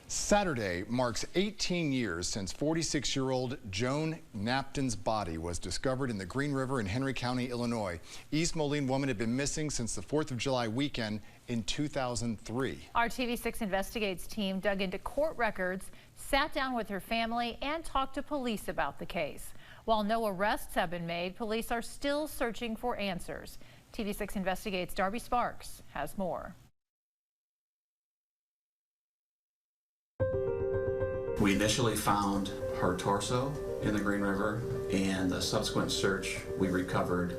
Saturday marks 18 years since 46-year-old Joan Knapton's body was discovered in the Green River in Henry County, Illinois. East Moline woman had been missing since the 4th of July weekend in 2003. Our TV6 Investigates team dug into court records, sat down with her family, and talked to police about the case. While no arrests have been made, police are still searching for answers. TV6 Investigates' Darby Sparks has more. We initially found her torso in the Green River, and the subsequent search we recovered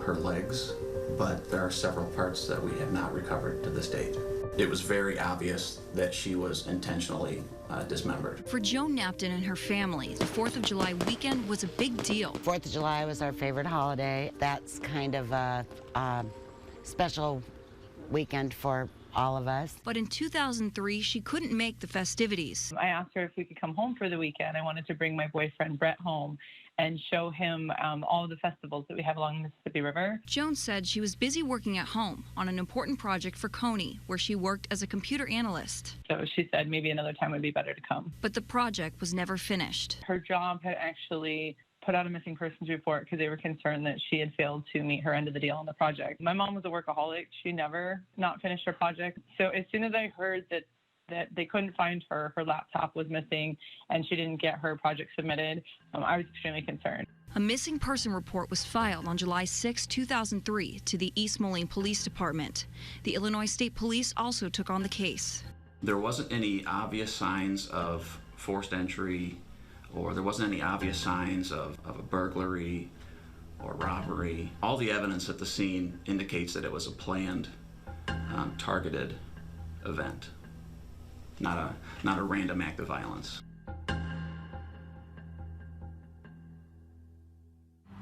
her legs, but there are several parts that we have not recovered to this date. It was very obvious that she was intentionally dismembered. For Joan Knapton and her family, the 4th of July weekend was a big deal. 4th of July was our favorite holiday. That's kind of a special weekend for all of us. But in 2003, she couldn't make the festivities. I asked her if we could come home for the weekend. I wanted to bring my boyfriend Brett home and show him all of the festivals that we have along the Mississippi River. Joan said she was busy working at home on an important project for Coney, where she worked as a computer analyst. So she said maybe another time would be better to come. But the project was never finished. Her job had actually put out a missing persons report because they were concerned that she had failed to meet her end of the deal on the project. My mom was a workaholic. She never not finished her project. So as soon as I heard that they couldn't find her, her laptop was missing, and she didn't get her project submitted, I was extremely concerned. A missing person report was filed on July 6, 2003 to the East Moline Police Department. The Illinois State Police also took on the case. There wasn't any obvious signs of forced entry, or there wasn't any obvious signs of a burglary or robbery. All the evidence at the scene indicates that it was a planned, targeted event, not a random act of violence.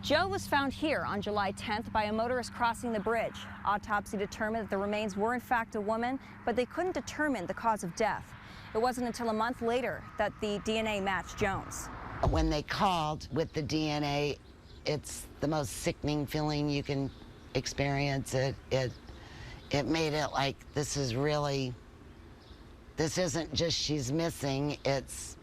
Joe was found here on July 10th by a motorist crossing the bridge. Autopsy determined that the remains were in fact a woman, but they couldn't determine the cause of death. It wasn't until a month later that the DNA matched Joan's. When they called with the DNA, it's the most sickening feeling you can experience. It made it like this isn't just she's missing, it's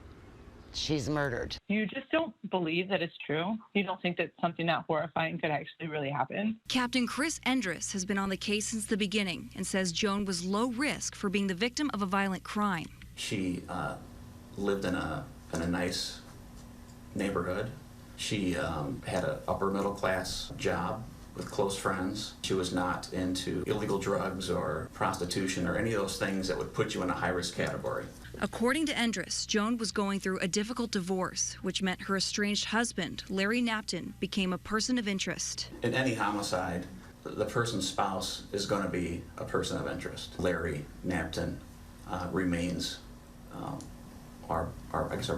she's murdered. You just don't believe that it's true. You don't think that something that horrifying could actually really happen. Captain Chris Endress has been on the case since the beginning and says Joan was low risk for being the victim of a violent crime. She lived in a nice neighborhood. She had an upper middle class job with close friends. She was not into illegal drugs or prostitution or any of those things that would put you in a high-risk category. According to Endress, Joan was going through a difficult divorce, which meant her estranged husband, Larry Knapton, became a person of interest. In any homicide, the person's spouse is going to be a person of interest. Larry Knapton remains our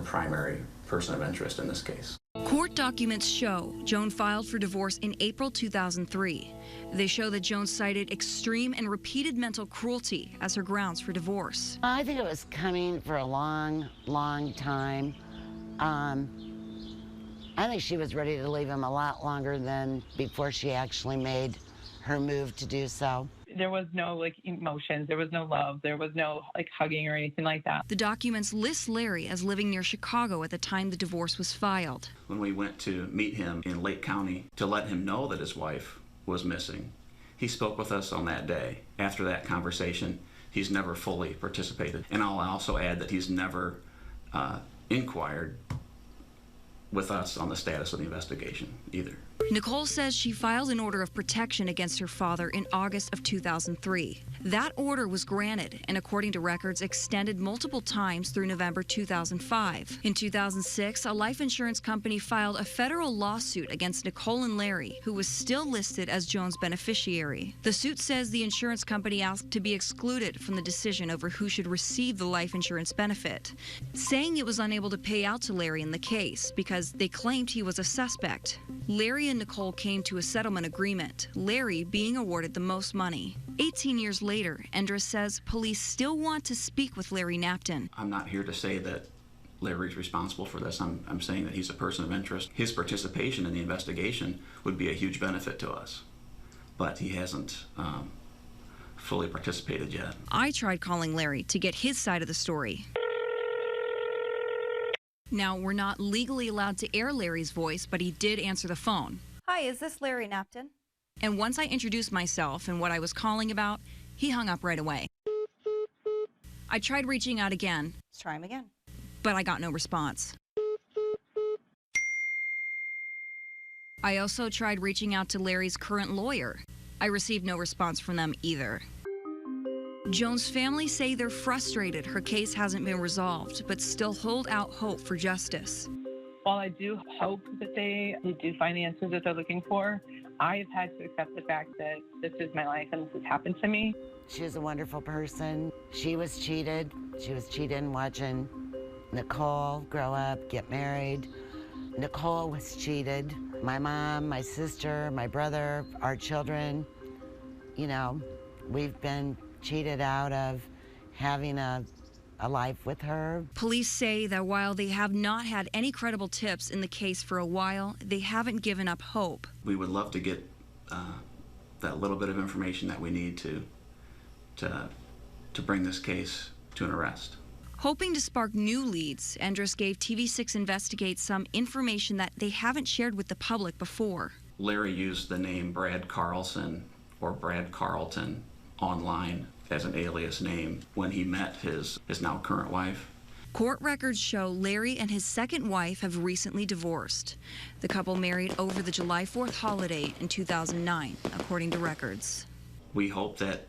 primary person of interest in this case. Court documents show Joan filed for divorce in April 2003. They show that Joan cited extreme and repeated mental cruelty as her grounds for divorce. I think it was coming for a long, long time. I think she was ready to leave him a lot longer than before she actually made her move to do so. There was no emotions, there was no love, there was no hugging or anything like that. The documents list Larry as living near Chicago at the time the divorce was filed. When we went to meet him in Lake County to let him know that his wife was missing, he spoke with us on that day. After that conversation, he's never fully participated. And I'll also add that he's never inquired with us on the status of the investigation either. Nicole says she filed an order of protection against her father in August of 2003. That order was granted and, according to records, extended multiple times through November 2005. In 2006, a life insurance company filed a federal lawsuit against Nicole and Larry, who was still listed as Joan's beneficiary. The suit says the insurance company asked to be excluded from the decision over who should receive the life insurance benefit, saying it was unable to pay out to Larry in the case because they claimed he was a suspect. Larry and Nicole came to a settlement agreement, Larry being awarded the most money. 18 years later, Endress says police still want to speak with Larry Knapton. I'm not here to say that Larry's responsible for this. I'm saying that he's a person of interest. His participation in the investigation would be a huge benefit to us, but he hasn't fully participated yet. I tried calling Larry to get his side of the story. Now, we're not legally allowed to air Larry's voice, but he did answer the phone. Hi, is this Larry Knapton? And once I introduced myself and what I was calling about, he hung up right away. I tried reaching out again. Let's try him again. But I got no response. I also tried reaching out to Larry's current lawyer. I received no response from them either. Joan's family say they're frustrated her case hasn't been resolved, but still hold out hope for justice. While I do hope that they do find the answers that they're looking for, I've had to accept the fact that this is my life and this has happened to me. She was a wonderful person. She was cheated. She was cheated in watching Nicole grow up, get married. Nicole was cheated. My mom, my sister, my brother, our children, you know, we've been cheated out of having a life with her. Police say that while they have not had any credible tips in the case for a while, they haven't given up hope. We would love to get that little bit of information that we need to bring this case to an arrest. Hoping to spark new leads, Endress gave TV6 Investigates some information that they haven't shared with the public before. Larry used the name Brad Carlson or Brad Carlton online as an alias name when he met his now current wife. Court records show Larry and his second wife have recently divorced. The couple married over the July 4th holiday in 2009, according to records. We hope that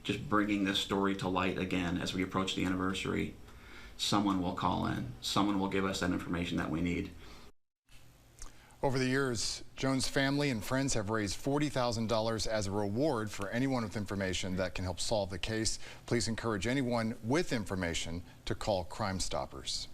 just bringing this story to light again as we approach the anniversary, someone will call in, someone will give us that information that we need. Over the years, Joan's family and friends have raised $40,000 as a reward for anyone with information that can help solve the case. Please encourage anyone with information to call Crime Stoppers.